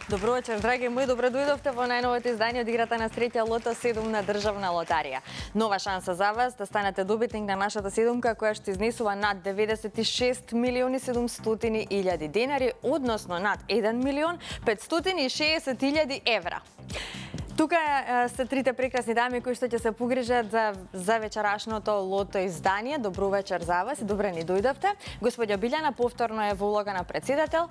Добро вечер, драги мои, добре дојдовте во најновото издание од играта на среќа Лото 7 на Државна лотарија. Нова шанса за вас да станете добитник на нашата седумка која што изнесува над 96 милиони 700 илјади денари, односно над 1 милион 560 илјади евра. Тука се трите прекрасни дами кои што ќе се погрижат за вечерашното лото издание. Добро вечер за вас и добре ни дојдовте. Господја Билјана повторно е во улога на председател.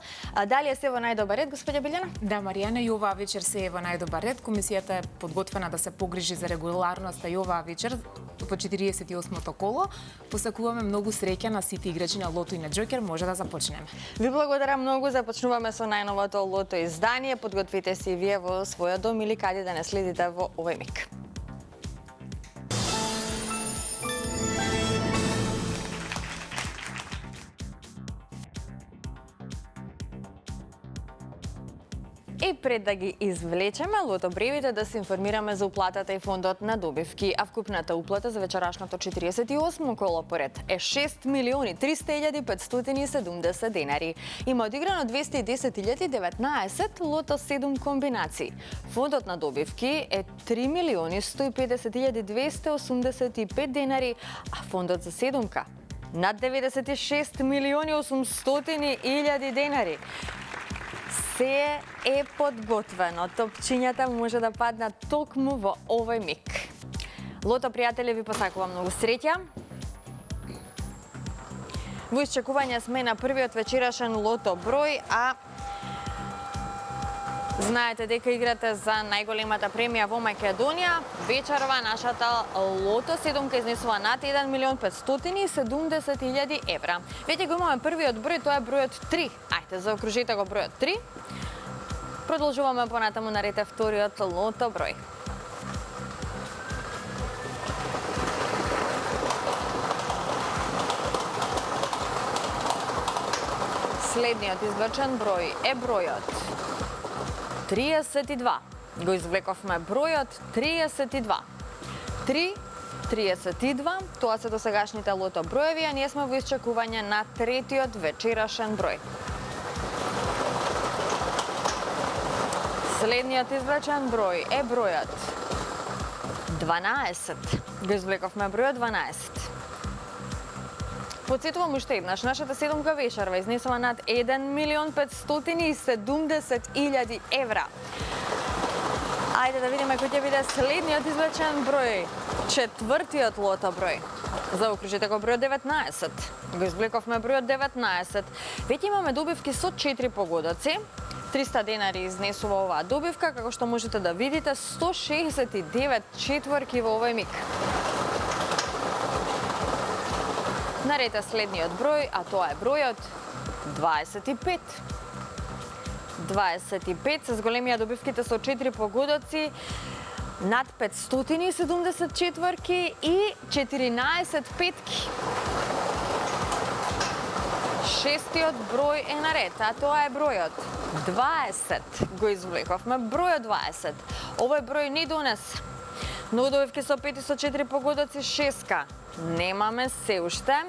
Дали е се во најдобар ред, господја Билјана? Да, Маријана, и оваа вечер се е во најдобар ред. Комисијата е подготвена да се погрижи за регуларноста и оваа вечер во 48-то коло. Посакуваме многу среќа на сите играчи на Лото и на Џокер. Може да започнеме. Ви благодарам многу. Започнуваме со најновото лото издание. Подготвите се и вие во својот дом или каде да не следите во овој миг. И пред да ги извлечеме лото бревите, да се информираме за уплатата и фондот на добивки, а вкупната уплата за вечерашното 48 коло поред е 6 милиони 300 570 денари. Има одиграно 210 лото 7 комбинации. Фондот на добивки е 3 милиони 150 285 денари, а фондот за седумка над 96 милиони 800 илјади денари. Се е подготвено. Топчињата може да паднат токму во овој миг. Лото, пријатели, ви посакувам многу среќа. Во исчекување сме на првиот вечерашен лото број, а знаете дека играте за најголемата премија во Македонија. Вечерва нашата лото седумка изнесува над 1 милион 570 илјади евра. Веќе го имаме првиот број, тоа е бројот 3. Ајде, заокружете го бројот 3. Продолжуваме понатаму на ред вториот лото број. Следниот извлечен број е бројот 32. Го извлековме бројот 32. 3, 32, тоа се досегашните лото броеви, а ние сме во исчекување на третиот вечерашен број. Следниот извлечен број е бројот 12. Го извлековме бројот 12. Подсетувам уште еднаш, нашата седумка вечерва изнесува над 1 милион 570 илјади евра. Ајде да видиме кој ќе биде следниот извлечен број, четвртиот лото број. Заокружете го бројот 19. Го извлековме бројот 19. Веќе имаме добивки со 4 погодоци. 300 денари изнесува оваа добивка, како што можете да видите, 169 четворки во овој миг. Наред е следниот број, а тоа е бројот 25. 25 се зголемија добивките со 4 погодоци, над 570 четворки и 14 петки. Шестиот број е наред, а тоа е бројот 20. Го извлековме бројот 20. Овој број не донесе многу добивки со 5 и со 4 погодоци, шестка. Немаме се уште.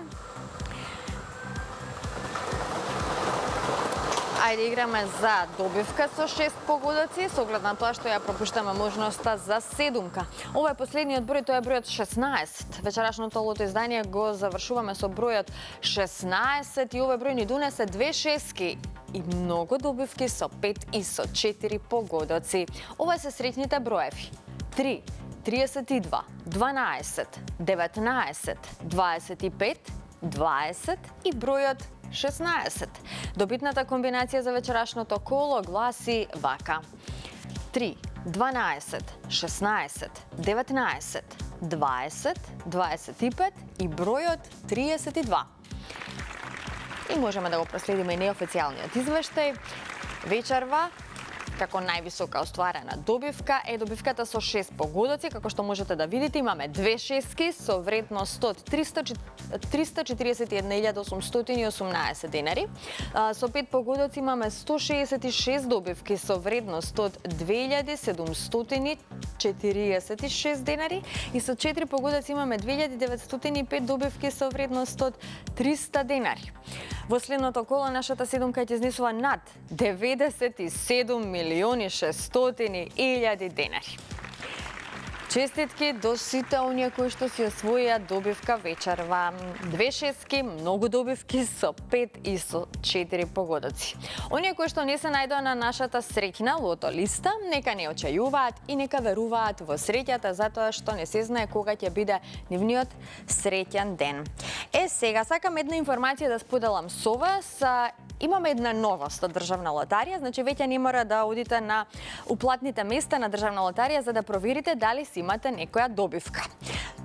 Ајде играме за добивка со 6 погодоци, со оглед на тоа што ја пропуштаме можноста за седумка. Ова е последниот број, тоа е бројот 16. Вечерашното лото издание го завршуваме со бројот 16 и овој број ни донесе 2 шестки и многу добивки со 5 и со 4 погодоци. Ова се среќните броеви. 3, 32, 12, 19, 25, 20 и бројот 16. Добитната комбинација за вечерашното коло гласи вака: 3, 12, 16, 19, 20, 25 и бројот 32. И можеме да го проследиме и неофицијалниот извештај. Вечерва како највисока остварена добивка е добивката со 6 погодоци. Како што можете да видите, имаме 2 шестки со вредност од 341.818 денари. Со 5 погодоци имаме 166 добивки со вредност од 2.746 денари и со 4 погодоци имаме 2.905 добивки со вредност од 300 денари. Во следното коло нашата седумка ќе изнесува над 97 3.600.000 денари. Честитки до сите оние кои што си освоија добивка вечерва. 2 шестки, многу добивки со 5 и со 4 погодоци. Оние кои што не се најдоа на нашата среќна лото листа, нека не очајуваат и нека веруваат во среќата, затоа што не се знае кога ќе биде нивниот среќен ден. Сега сакам една информација да споделам со вас. Имаме една новост од Државна лотарија, значи веќе не мора да одите на уплатните места на Државна лотарија за да проверите дали си имате некоја добивка.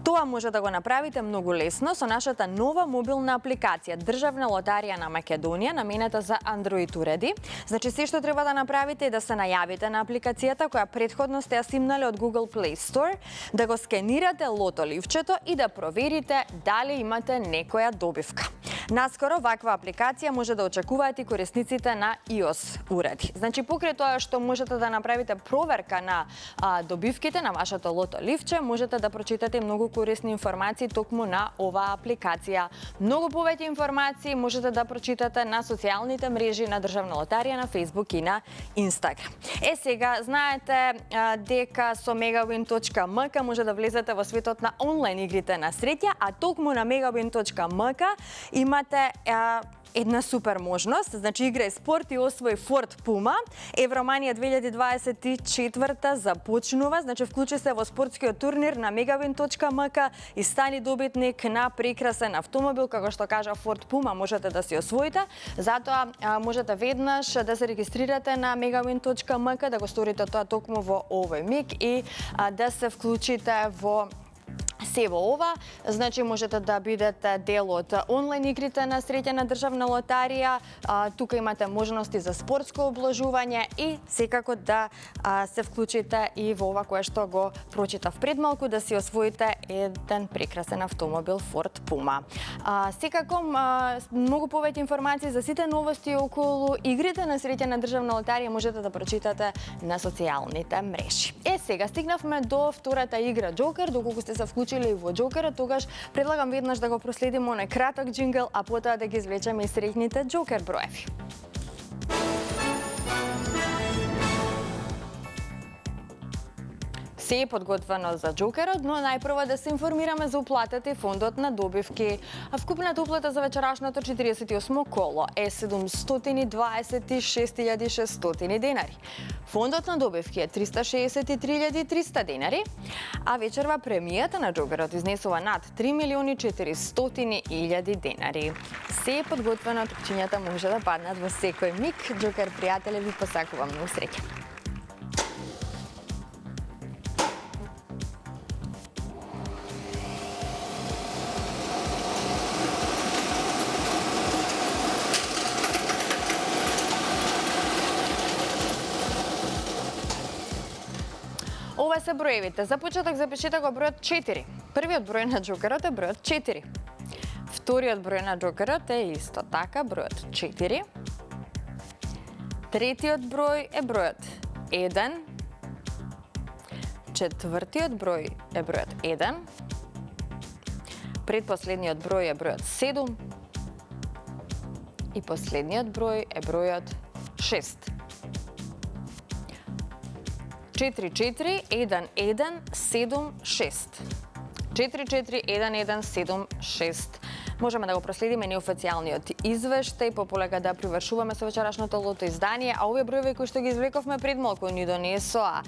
Тоа може да го направите многу лесно со нашата нова мобилна апликација Државна лотарија на Македонија, наменета за Android уреди. Значи се што треба да направите е да се најавите на апликацијата која претходно сте ја симнале од Google Play Store, да го скенирате лото ливчето и да проверите дали имате некоја добивка. Наскоро ваква апликација може да очекуваат и корисниците на iOS уреди. Значи покрај тоа што можете да направите проверка на добивките на вашето лото ливче, можете да прочитате многу корисни информации токму на оваа апликација. Многу повеќе информации можете да прочитате на социјалните мрежи на Државна лотарија на Facebook и на Instagram. Сега знаете дека со megawin.mk може да влезете во светот на онлайн игрите на среќа, а токму на megawin.mk имате една супер можност, значи играј спорт и освој Ford Puma. Евроманија 2024 започнува, значи вклучи се во спортскиот турнир на megawin.mk и стани добитник на прекрасен автомобил, како што кажа Ford Puma, можете да си освоите. Затоа можете веднаш да се регистрирате на megawin.mk, да го сторите тоа токму во овој миг и да се вклучите во се во ова, значи можете да бидете дел од онлайн игрите на среќа на Државна лотарија. Тука имате можности за спортско обложување и секако да се вклучите и во ова кое што го прочитав пред малку, да си освоите еден прекрасен автомобил Ford Puma. Секако многу повеќе информации за сите новости околу игрите на среќа на Државна лотарија можете да прочитате на социјалните мрежи. Сега стигнавме до втората игра Джокер. Доколку сте се вклучили во Джокера, тогаш предлагам веднаш да го проследиме оној краток джингл, а потоа да ги извлечеме и среќните Джокер броеви. Се е подготвено за Джокерот, но најпрво да се информираме за уплатата и фондот на добивки. Вкупната уплата за вечерашното 48 коло е 726.600 денари. Фондот на добивки е 363.300 денари, а вечерва премијата на Джокерот изнесува над 3.400.000 денари. Се е подготвено, причињата може да паднат во секој миг. Джокер пријатели, ви посакувам многу среќа. Ова се броевите. За почеток запишете го бројот 4. Првиот број на Джокерот е бројот 4. Вториот број на Джокерот е исто така бројот 4. Третиот број е бројот 1. Четвртиот број е бројот 1. Предпоследниот број е бројот 7. И последниот број е бројот 6. 4-4-1-1-7-6. 4-4-1-1-7-6. Можеме да го проследиме неофицијалниот извештај, по полека да привршуваме со вечерашното лото издание, а овие броеви кои што ги извлековме пред малку ни донесоа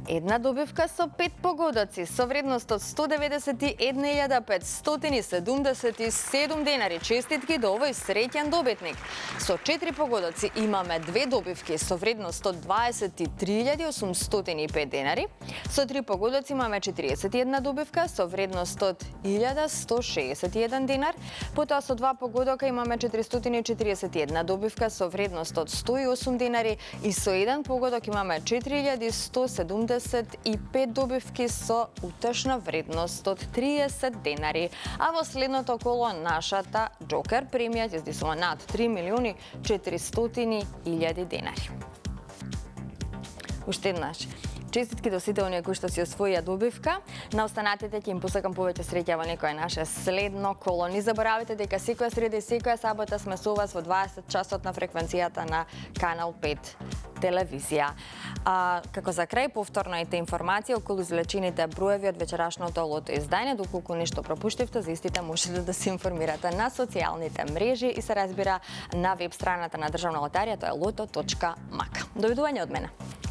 една добивка со 5 погодоци со вредност од 191.577 денари. Честитки до овој среќен добитник. Со 4 погодоци имаме 2 добивки со вредност од 23.805 денари. Со 3 погодоци имаме 41 добивка со вредност од 1.161 динар. Потоа со 2 погодока имаме 441 добивка со вредност од 108 денари и со 1 погодок имаме 4175 добивки со утешна вредност од 30 денари. А во следното коло нашата Джокер премија издисува над 3.400.000 денари. Уште еднаш. Честитки до сите оние кои што си освоија добивка. На останатите ќе им посакам повеќе среќа во некое наше следно коло. Не заборавајте дека секоја среда и секоја сабота сме со вас во 20 часот на фреквенцијата на Канал 5. телевизија. Како за крај, повторно ете информација околу извлечените броеви од вечерашното лото издание. Доколку нешто пропуштивте, за истите можете да се информирате на социјалните мрежи и се разбира на веб страната на Државна лотарија, тоа е loto.mak. Довидување од мене.